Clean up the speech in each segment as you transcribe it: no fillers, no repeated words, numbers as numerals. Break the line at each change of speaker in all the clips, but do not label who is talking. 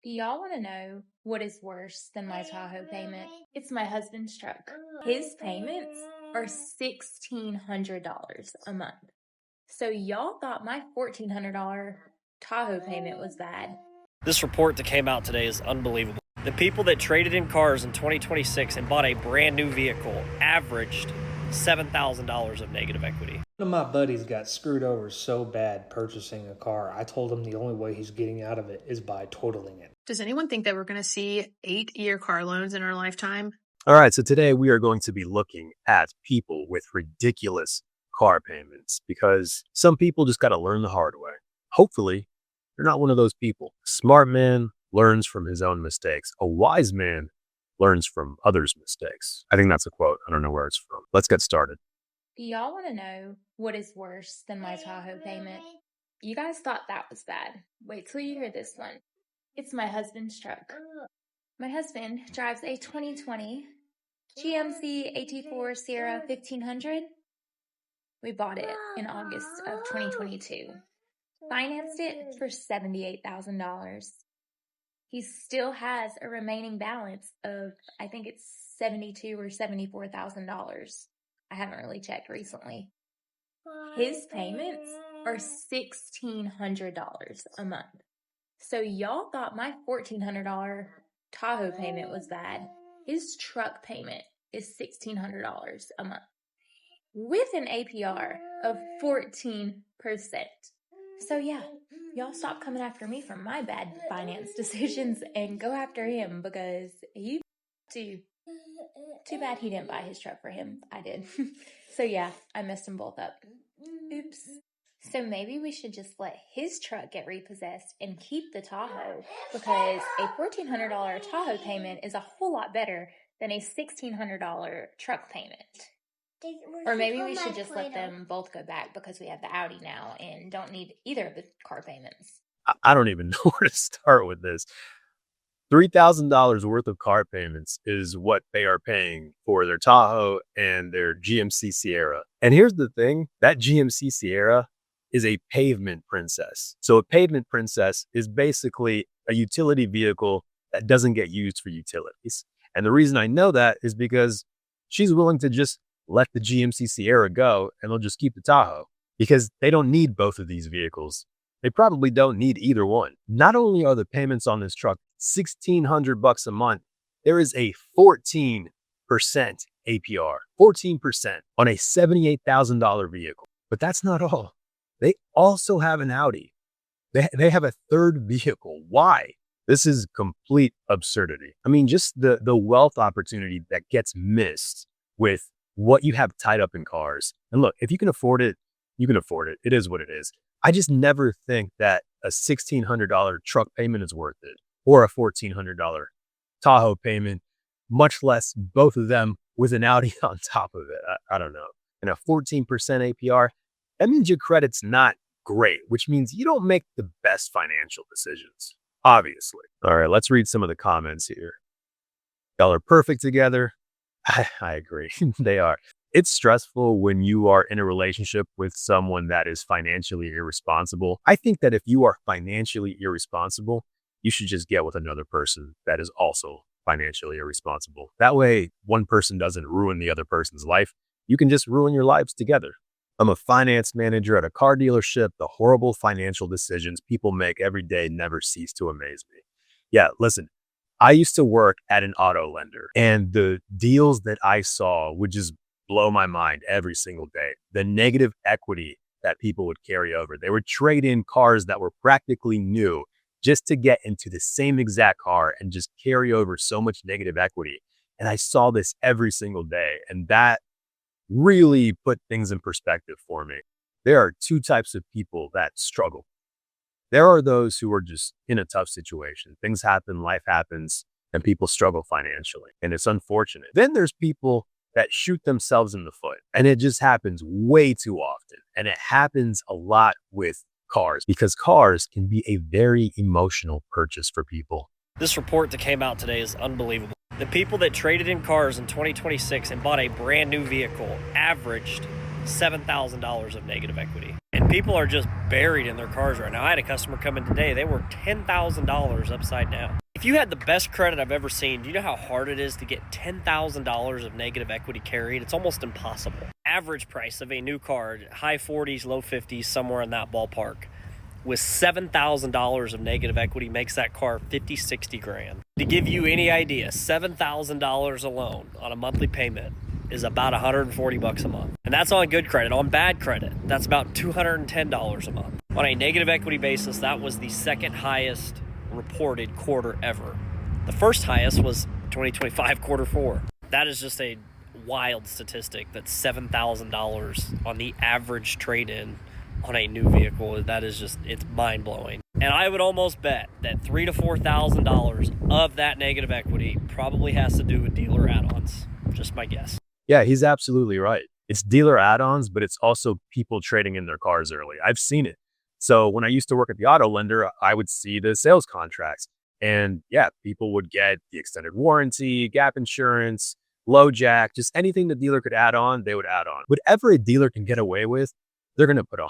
Do y'all want to know what is worse than my Tahoe payment? It's my husband's truck. His payments are $1,600 a month. So y'all thought my $1,400 Tahoe payment was bad.
This report that came out today is unbelievable. The people that traded in cars in 2026 and bought a brand new vehicle averaged $7,000 of negative equity.
One of my buddies got screwed over so bad purchasing a car, I told him the only way he's getting out of it is by totaling it.
Does anyone think that we're going to see 8-year car loans in our lifetime?
All right, so today we are going to be looking at people with ridiculous car payments because some people just got to learn the hard way. Hopefully, you're not one of those people. A smart man learns from his own mistakes. A wise man learns from others' mistakes. I think that's a quote. I don't know where it's from. Let's get started.
Do y'all want to know what is worse than my Tahoe payment? You guys thought that was bad. Wait till you hear this one. It's my husband's truck. My husband drives a 2020 GMC AT4 Sierra 1500. We bought it in August of 2022. Financed it for $78,000. He still has a remaining balance of, I think it's $72,000 or $74,000. I haven't really checked recently. His payments are $1,600 a month. So y'all thought my $1,400 Tahoe payment was bad. His truck payment is $1,600 a month with an APR of 14%. So yeah, y'all stop coming after me for my bad finance decisions and go after him because he too. Too bad he didn't buy his truck for him. I did. So yeah, I messed them both up. Oops. So maybe we should just let his truck get repossessed and keep the Tahoe because a $1,400 Tahoe payment is a whole lot better than a $1,600 truck payment. Or maybe we should just let them both go back because we have the Audi now and don't need either of the car payments.
I don't even know where to start with this. $3,000 worth of car payments is what they are paying for their Tahoe and their GMC Sierra. And here's the thing, that GMC Sierra is a pavement princess. So a pavement princess is basically a utility vehicle that doesn't get used for utilities. And the reason I know that is because she's willing to just let the GMC Sierra go and they'll just keep the Tahoe because they don't need both of these vehicles. They probably don't need either one. Not only are the payments on this truck $1,600 a month, there is a 14% APR, 14% on a $78,000 vehicle. But that's not all. They also have an Audi. They have a third vehicle. Why? This is complete absurdity. I mean, just the wealth opportunity that gets missed with what you have tied up in cars. And look, if you can afford it, you can afford it. It is what it is. I just never think that a $1,600 truck payment is worth it or a $1,400 Tahoe payment, much less both of them with an Audi on top of it. I don't know. And a 14% APR, that means your credit's not great, which means you don't make the best financial decisions, obviously. All right, let's read some of the comments here. Y'all are perfect together. I agree. They are. It's stressful when you are in a relationship with someone that is financially irresponsible. I think that if you are financially irresponsible, you should just get with another person that is also financially irresponsible. That way, one person doesn't ruin the other person's life. You can just ruin your lives together. I'm a finance manager at a car dealership. The horrible financial decisions people make every day never cease to amaze me. Yeah, listen. I used to work at an auto lender, and the deals that I saw would just blow my mind every single day. The negative equity that people would carry over. They would trade in cars that were practically new just to get into the same exact car and just carry over so much negative equity. And I saw this every single day, and that really put things in perspective for me. There are two types of people that struggle. There are those who are just in a tough situation. Things happen, life happens, and people struggle financially. And it's unfortunate. Then there's people that shoot themselves in the foot. And it just happens way too often. And it happens a lot with cars because cars can be a very emotional purchase for people.
This report that came out today is unbelievable. The people that traded in cars in 2026 and bought a brand new vehicle averaged $7,000 of negative equity. And people are just buried in their cars right now. I had a customer come in today. They were $10,000 upside down. If you had the best credit I've ever seen, do you know how hard it is to get $10,000 of negative equity carried? It's almost impossible. Average price of a new car, high 40s, low 50s, somewhere in that ballpark, with $7,000 of negative equity makes that car 50, 60 grand. To give you any idea, $7,000 alone on a monthly payment is about $140 a month. And that's on good credit. On bad credit, that's about $210 a month. On a negative equity basis, that was the second highest reported quarter ever. The first highest was 2025 quarter 4. That is just a wild statistic. That's $7,000 on the average trade-in on a new vehicle. That is just, it's mind-blowing. And I would almost bet that $3,000 to $4,000 of that negative equity probably has to do with dealer add-ons. Just my guess.
Yeah, he's absolutely right. It's dealer add-ons, but it's also people trading in their cars early. I've seen it. So when I used to work at the auto lender, I would see the sales contracts. And yeah, people would get the extended warranty, gap insurance, low jack, just anything the dealer could add on, they would add on. Whatever a dealer can get away with, they're going to put on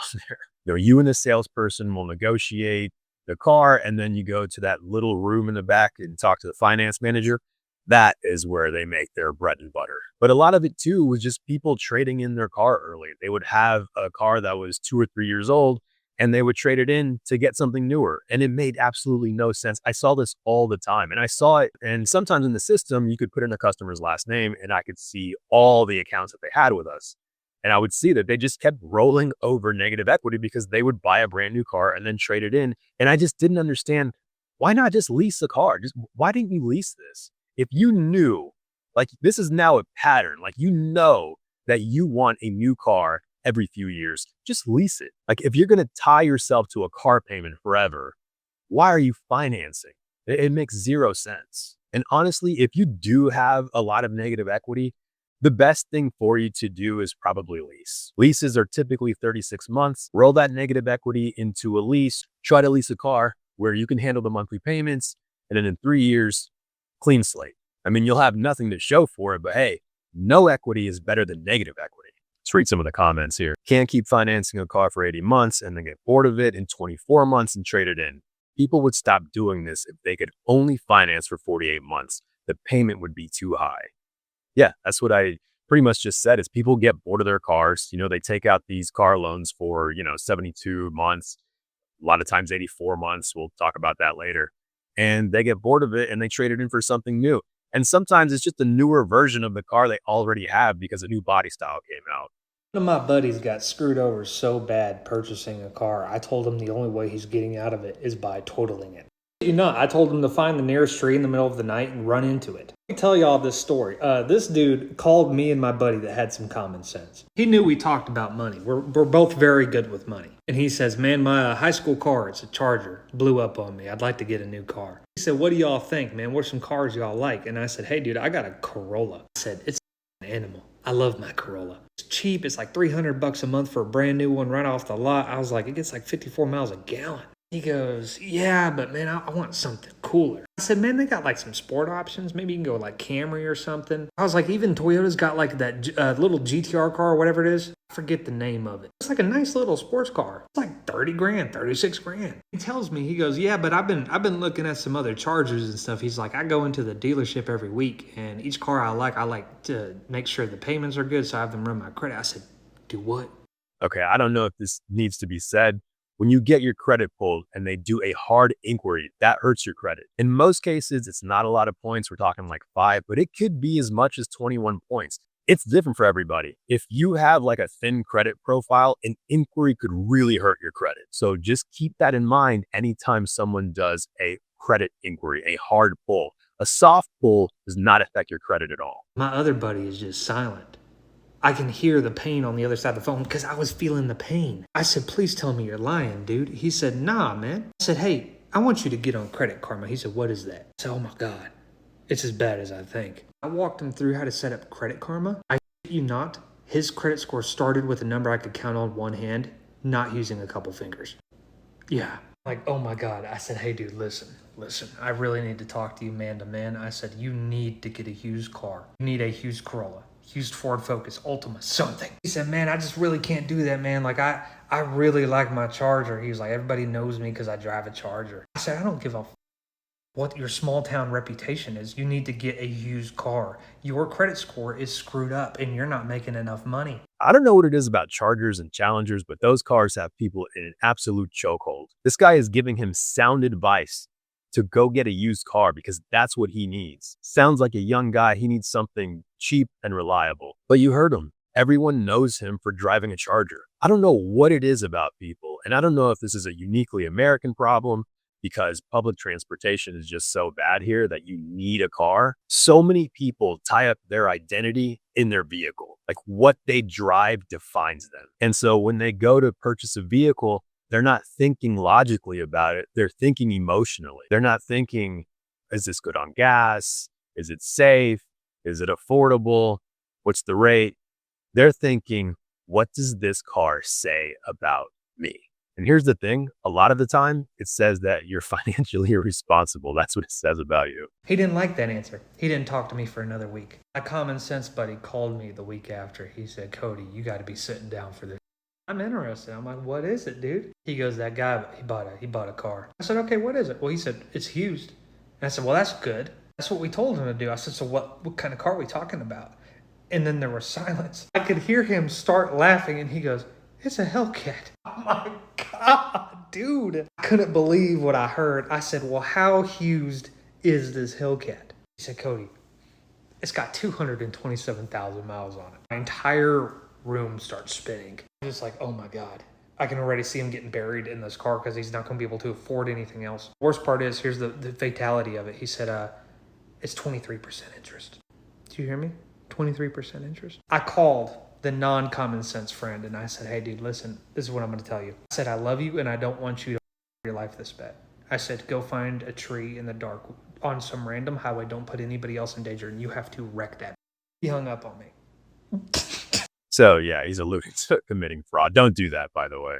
there. You and the salesperson will negotiate the car, and then you go to that little room in the back and talk to the finance manager. That is where they make their bread and butter. But a lot of it too was just people trading in their car early. They would have a car that was 2 or 3 years old, and they would trade it in to get something newer. And it made absolutely no sense. I saw this all the time, and I saw it. And sometimes in the system, you could put in a customer's last name, and I could see all the accounts that they had with us. And I would see that they just kept rolling over negative equity because they would buy a brand new car and then trade it in. And I just didn't understand, why not just lease a car? Why didn't you lease this? If you knew, like, this is now a pattern, like, that you want a new car every few years, just lease it. Like, if you're going to tie yourself to a car payment forever, why are you financing? It makes zero sense. And honestly, if you do have a lot of negative equity, the best thing for you to do is probably lease. Leases are typically 36 months. Roll that negative equity into a lease. Try to lease a car where you can handle the monthly payments. And then in 3 years, clean slate. I mean, you'll have nothing to show for it, but hey, no equity is better than negative equity. Let's read some of the comments here. Can't keep financing a car for 80 months and then get bored of it in 24 months and trade it in. People would stop doing this if they could only finance for 48 months. The payment would be too high. Yeah, that's what I pretty much just said, is people get bored of their cars. They take out these car loans for, 72 months, a lot of times 84 months. We'll talk about that later. And they get bored of it and they trade it in for something new. And sometimes it's just a newer version of the car they already have because a new body style came out.
One of my buddies got screwed over so bad purchasing a car, I told him the only way he's getting out of it is by totaling it. I told him to find the nearest tree in the middle of the night and run into it. Let me tell y'all this story. This dude called me and my buddy that had some common sense. He knew we talked about money. We're both very good with money. And he says, man, my high school car, it's a Charger, blew up on me. I'd like to get a new car. He said, what do y'all think, man? What are some cars y'all like? And I said, hey, dude, I got a Corolla. I said, it's an animal. I love my Corolla. It's cheap. It's like $300 a month for a brand new one right off the lot. I was like, it gets like 54 miles a gallon. He goes, yeah, but man, I want something cooler. I said, man, they got like some sport options. Maybe you can go like Camry or something. I was like, even Toyota's got like that little GTR car or whatever it is. I forget the name of it. It's like a nice little sports car. It's like 30 grand, 36 grand. He tells me, he goes, yeah, but I've been looking at some other Chargers and stuff. He's like, I go into the dealership every week, and each car I like to make sure the payments are good, so I have them run my credit. I said, do what?
Okay, I don't know if this needs to be said. When you get your credit pulled and they do a hard inquiry, that hurts your credit. In most cases, it's not a lot of points. We're talking like 5, but it could be as much as 21 points. It's different for everybody. If you have like a thin credit profile, an inquiry could really hurt your credit. So just keep that in mind anytime someone does a credit inquiry, a hard pull. A soft pull does not affect your credit at all.
My other buddy is just silent. I can hear the pain on the other side of the phone because I was feeling the pain. I said, please tell me you're lying, dude. He said, nah, man. I said, hey, I want you to get on Credit Karma. He said, what is that? I said, oh my God, it's as bad as I think. I walked him through how to set up Credit Karma. I shit you not, his credit score started with a number I could count on one hand, not using a couple fingers. Yeah. Like, oh my God. I said, hey, dude, listen, I really need to talk to you man to man. I said, you need to get a used car. You need a used Corolla. used Ford Focus, Ultima, something. He said, man, I just really can't do that, man. Like, I really like my Charger. He was like, everybody knows me because I drive a Charger. I said, I don't give a what your small town reputation is. You need to get a used car. Your credit score is screwed up and you're not making enough money.
I don't know what it is about Chargers and Challengers, but those cars have people in an absolute chokehold. This guy is giving him sound advice to go get a used car because that's what he needs. Sounds like a young guy. He needs something cheap and reliable. But you heard him. Everyone knows him for driving a Charger. I don't know what it is about people, and I don't know if this is a uniquely American problem because public transportation is just so bad here that you need a car. So many people tie up their identity in their vehicle. Like what they drive defines them. And so when they go to purchase a vehicle, they're not thinking logically about it. They're thinking emotionally. They're not thinking, is this good on gas? Is it safe? Is it affordable? What's the rate? They're thinking, what does this car say about me? And here's the thing. A lot of the time, it says that you're financially irresponsible. That's what it says about you.
He didn't like that answer. He didn't talk to me for another week. My common sense buddy called me the week after. He said, Cody, you got to be sitting down for this. I'm interested. I'm like, what is it, dude? He goes, that guy, he bought a car. I said, okay, what is it? Well, he said, it's used. And I said, well, that's good. That's what we told him to do. I said, so what kind of car are we talking about? And then there was silence. I could hear him start laughing and he goes, it's a Hellcat. Oh my God, dude. I couldn't believe what I heard. I said, well, how used is this Hellcat? He said, Cody, it's got 227,000 miles on it. My entire room starts spinning. I'm just like, oh my God. I can already see him getting buried in this car because he's not going to be able to afford anything else. Worst part is, here's the fatality of it. He said, it's 23% interest. Do you hear me? 23% interest. I called the non-common sense friend and I said, hey dude, listen, this is what I'm going to tell you. I said, I love you and I don't want you to your life this bad. I said, go find a tree in the dark on some random highway. Don't put anybody else in danger and you have to wreck that. He hung up on me.
So yeah, he's alluding to committing fraud. Don't do that, by the way.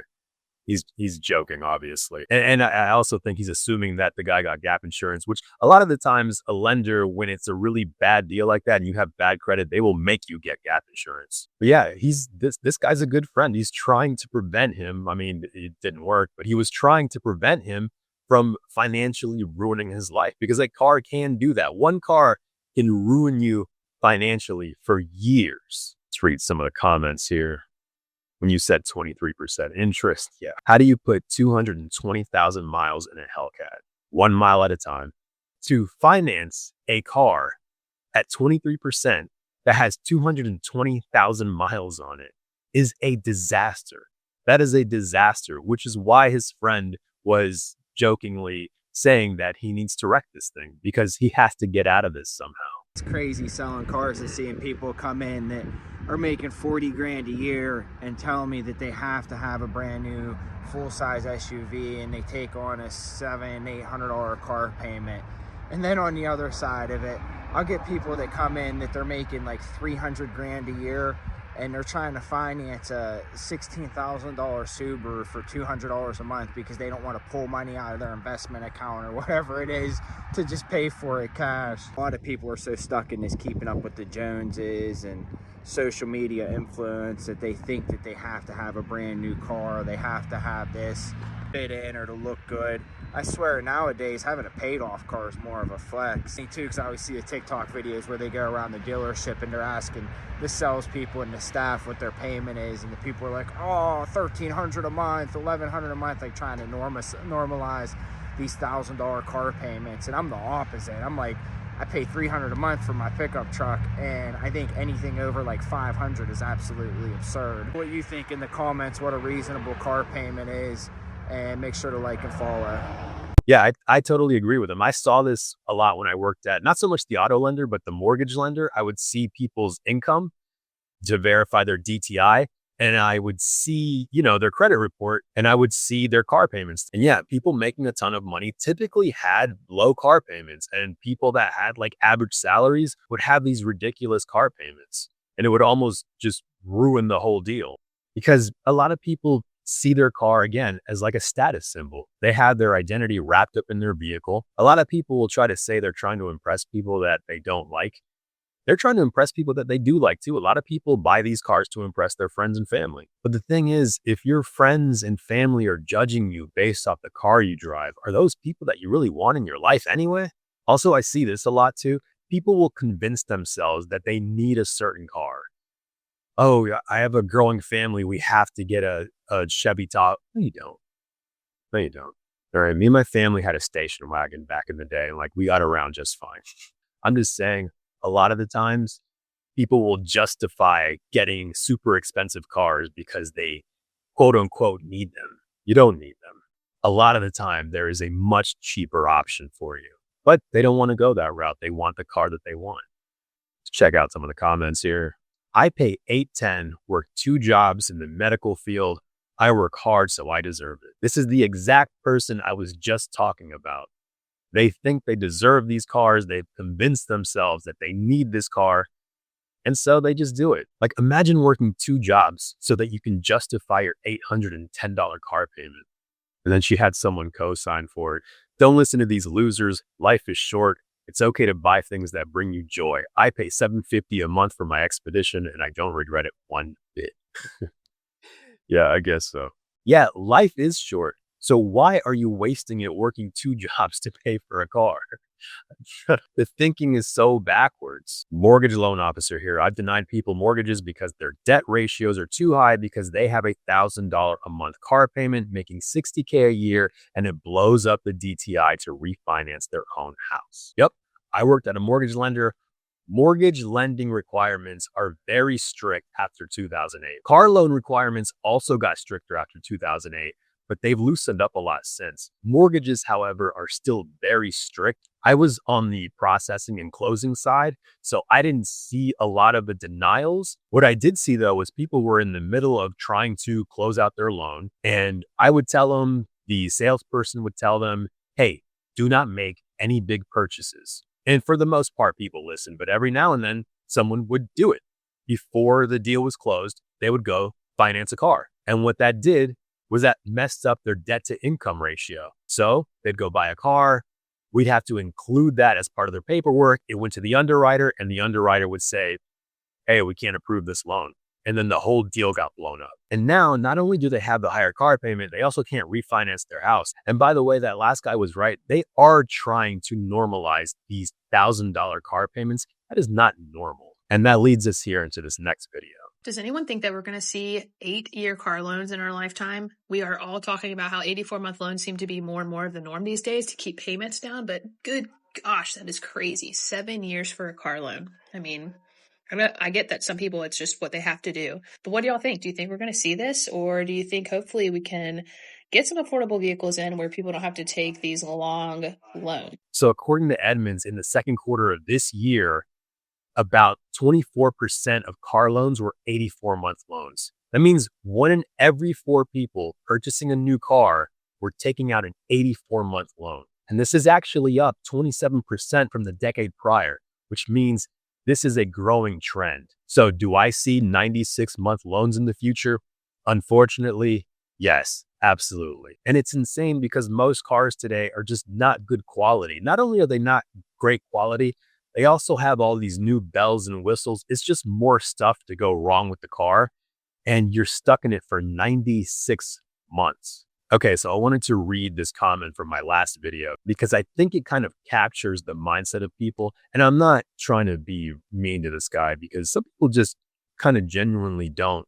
He's joking, obviously. And I also think he's assuming that the guy got gap insurance, which a lot of the times a lender, when it's a really bad deal like that and you have bad credit, they will make you get gap insurance. But yeah, this guy's a good friend. He's trying to prevent him. I mean, it didn't work, but he was trying to prevent him from financially ruining his life because a car can do that. One car can ruin you financially for years. Let's read some of the comments here. When you said 23% interest, yeah. How do you put 220,000 miles in a Hellcat, 1 mile at a time, to finance a car at 23% that has 220,000 miles on it is a disaster. That is a disaster, which is why his friend was jokingly saying that he needs to wreck this thing because he has to get out of this somehow.
It's crazy selling cars and seeing people come in that are making 40 grand a year and telling me that they have to have a brand new full-size SUV and they take on a $700-800 car payment. And then on the other side of it, I'll get people that come in that they're making like 300 grand a year and they're trying to finance a $16,000 Subaru for $200 a month because they don't want to pull money out of their investment account or whatever it is to just pay for it cash. A lot of people are so stuck in this keeping up with the Joneses and social media influence that they think that they have to have a brand new car, they have to have this fit in or to look good. I swear nowadays having a paid off car is more of a flex. Me too, because I always see the TikTok videos where they go around the dealership and they're asking the salespeople and the staff what their payment is, and the people are like, oh, $1,300 a month, $1,100 a month, like trying to normalize these $1,000 car payments. And I'm the opposite. I'm like, I pay $300 a month for my pickup truck, and I think anything over like $500 is absolutely absurd. What you think in the comments, what a reasonable car payment is, and make sure to like and follow.
Yeah, I totally agree with him. I saw this a lot when I worked at not so much the auto lender, but the mortgage lender. I would see people's income to verify their DTI, and I would see, their credit report, and I would see their car payments. And yeah, people making a ton of money typically had low car payments, and people that had like average salaries would have these ridiculous car payments, and it would almost just ruin the whole deal because a lot of people see their car again as like a status symbol. They have their identity wrapped up in their vehicle. A lot of people will try to say they're trying to impress people that they don't like. They're trying to impress people that they do like too. A lot of people buy these cars to impress their friends and family. But the thing is, if your friends and family are judging you based off the car you drive, are those people that you really want in your life anyway? Also, I see this a lot too. People will convince themselves that they need a certain car. Oh, yeah, I have a growing family. We have to get a Chevy Tahoe. No, you don't. No, you don't. All right. Me and my family had a station wagon back in the day, and like we got around just fine. I'm just saying, a lot of the times, people will justify getting super expensive cars because they quote unquote need them. You don't need them. A lot of the time, there is a much cheaper option for you, but they don't want to go that route. They want the car that they want. Let's check out some of the comments here. I pay $810, work 2 jobs in the medical field. I work hard, so I deserve it. This is the exact person I was just talking about. They think they deserve these cars. They've convinced themselves that they need this car. And so they just do it. Like, imagine working 2 jobs so that you can justify your $810 car payment. And then she had someone co-sign for it. Don't listen to these losers. Life is short. It's okay to buy things that bring you joy. I pay $750 a month for my Expedition, and I don't regret it one bit. Yeah, I guess so. Yeah, life is short. So why are you wasting it working 2 jobs to pay for a car? The thinking is so backwards. Mortgage loan officer here. I've denied people mortgages because their debt ratios are too high because they have $1,000 a month car payment, making $60K a year, and it blows up the DTI to refinance their own house. Yep, I worked at a mortgage lender. Mortgage lending requirements are very strict after 2008. Car loan requirements also got stricter after 2008, but they've loosened up a lot since. Mortgages, however, are still very strict. I was on the processing and closing side, so I didn't see a lot of the denials. What I did see, though, was people were in the middle of trying to close out their loan, and I would tell them, the salesperson would tell them, hey, do not make any big purchases. And for the most part, people listen, but every now and then someone would do it. Before the deal was closed, they would go finance a car. And what that did was that messed up their debt to income ratio. So they'd go buy a car. We'd have to include that as part of their paperwork. It went to the underwriter, and the underwriter would say, hey, we can't approve this loan. And then the whole deal got blown up. And now, not only do they have the higher car payment, they also can't refinance their house. And by the way, that last guy was right. They are trying to normalize these $1,000 car payments. That is not normal. And that leads us here into this next video.
Does anyone think that we're going to see 8-year car loans in our lifetime? We are all talking about how 84-month loans seem to be more and more of the norm these days to keep payments down, but good gosh, that is crazy. 7 years for a car loan. I mean, I get that some people, it's just what they have to do. But what do y'all think? Do you think we're going to see this? Or do you think hopefully we can get some affordable vehicles in where people don't have to take these long loans?
So according to Edmunds, in the second quarter of this year, about 24% of car loans were 84-month loans. That means 1 in every 4 people purchasing a new car were taking out an 84-month loan. And this is actually up 27% from the decade prior, which means this is a growing trend. So do I see 96-month loans in the future? Unfortunately, yes, absolutely. And it's insane because most cars today are just not good quality. Not only are they not great quality, they also have all these new bells and whistles. It's just more stuff to go wrong with the car, and you're stuck in it for 96 months. Okay, so I wanted to read this comment from my last video because I think it kind of captures the mindset of people. And I'm not trying to be mean to this guy because some people just kind of genuinely don't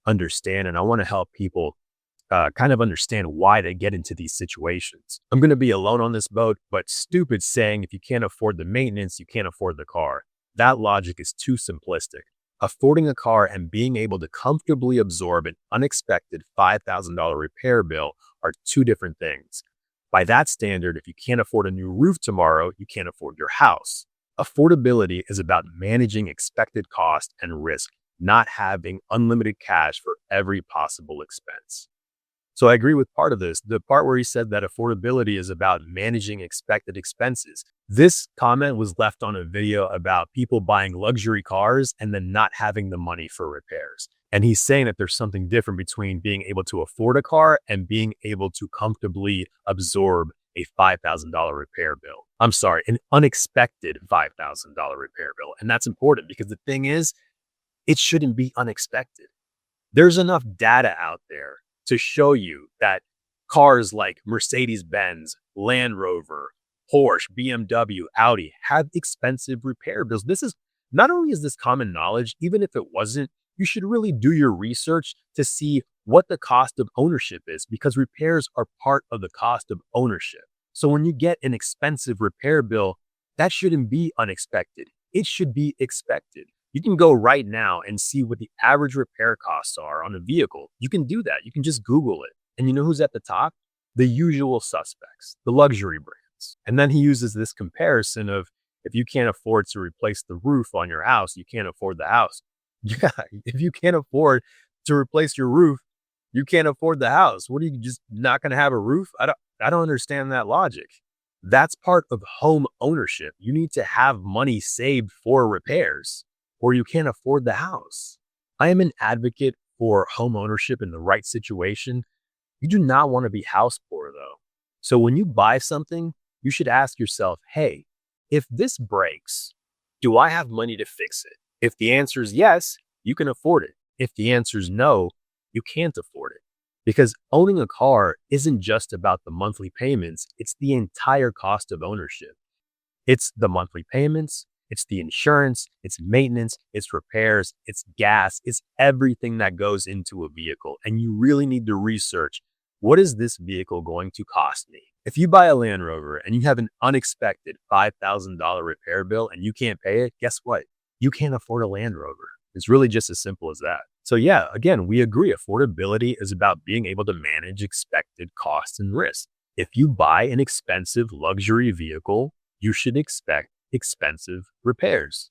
understand. And I want to help people kind of understand why they get into these situations. I'm going to be alone on this boat, but stupid saying if you can't afford the maintenance, you can't afford the car. That logic is too simplistic. Affording a car and being able to comfortably absorb an unexpected $5,000 repair bill are 2 different things. By that standard, if you can't afford a new roof tomorrow, you can't afford your house. Affordability is about managing expected cost and risk, not having unlimited cash for every possible expense. So I agree with part of this, the part where he said that affordability is about managing expected expenses. This comment was left on a video about people buying luxury cars and then not having the money for repairs. And he's saying that there's something different between being able to afford a car and being able to comfortably absorb a $5,000 repair bill. I'm sorry, an unexpected $5,000 repair bill. And that's important because the thing is, it shouldn't be unexpected. There's enough data out there to show you that cars like Mercedes-Benz, Land Rover, Porsche, BMW, Audi have expensive repair bills. This is not only is this common knowledge, even if it wasn't, you should really do your research to see what the cost of ownership is because repairs are part of the cost of ownership. So when you get an expensive repair bill, that shouldn't be unexpected. It should be expected. You can go right now and see what the average repair costs are on a vehicle. You can do that. You can just Google it. And you know who's at the top? The usual suspects, the luxury brands. And then he uses this comparison of if you can't afford to replace the roof on your house, you can't afford the house. Yeah, if you can't afford to replace your roof, you can't afford the house. What are you just not going to have a roof? I don't understand that logic. That's part of home ownership. You need to have money saved for repairs or you can't afford the house. I am an advocate for home ownership in the right situation. You do not want to be house poor though. So when you buy something, you should ask yourself, hey, if this breaks, do I have money to fix it? If the answer is yes, you can afford it. If the answer is no, you can't afford it. Because owning a car isn't just about the monthly payments, it's the entire cost of ownership. It's the monthly payments, it's the insurance, it's maintenance, it's repairs, it's gas, it's everything that goes into a vehicle. And you really need to research, what is this vehicle going to cost me? If you buy a Land Rover and you have an unexpected $5,000 repair bill and you can't pay it, guess what? You can't afford a Land Rover. It's really just as simple as that. So yeah, again, we agree affordability is about being able to manage expected costs and risks. If you buy an expensive luxury vehicle, you should expect expensive repairs.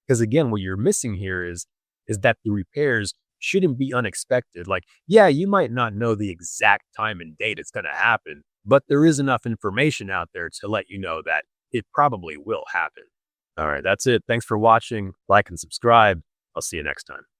Because again, what you're missing here is that the repairs shouldn't be unexpected. Like, yeah, you might not know the exact time and date it's going to happen, but there is enough information out there to let you know that it probably will happen. All right, that's it. Thanks for watching. Like and subscribe. I'll see you next time.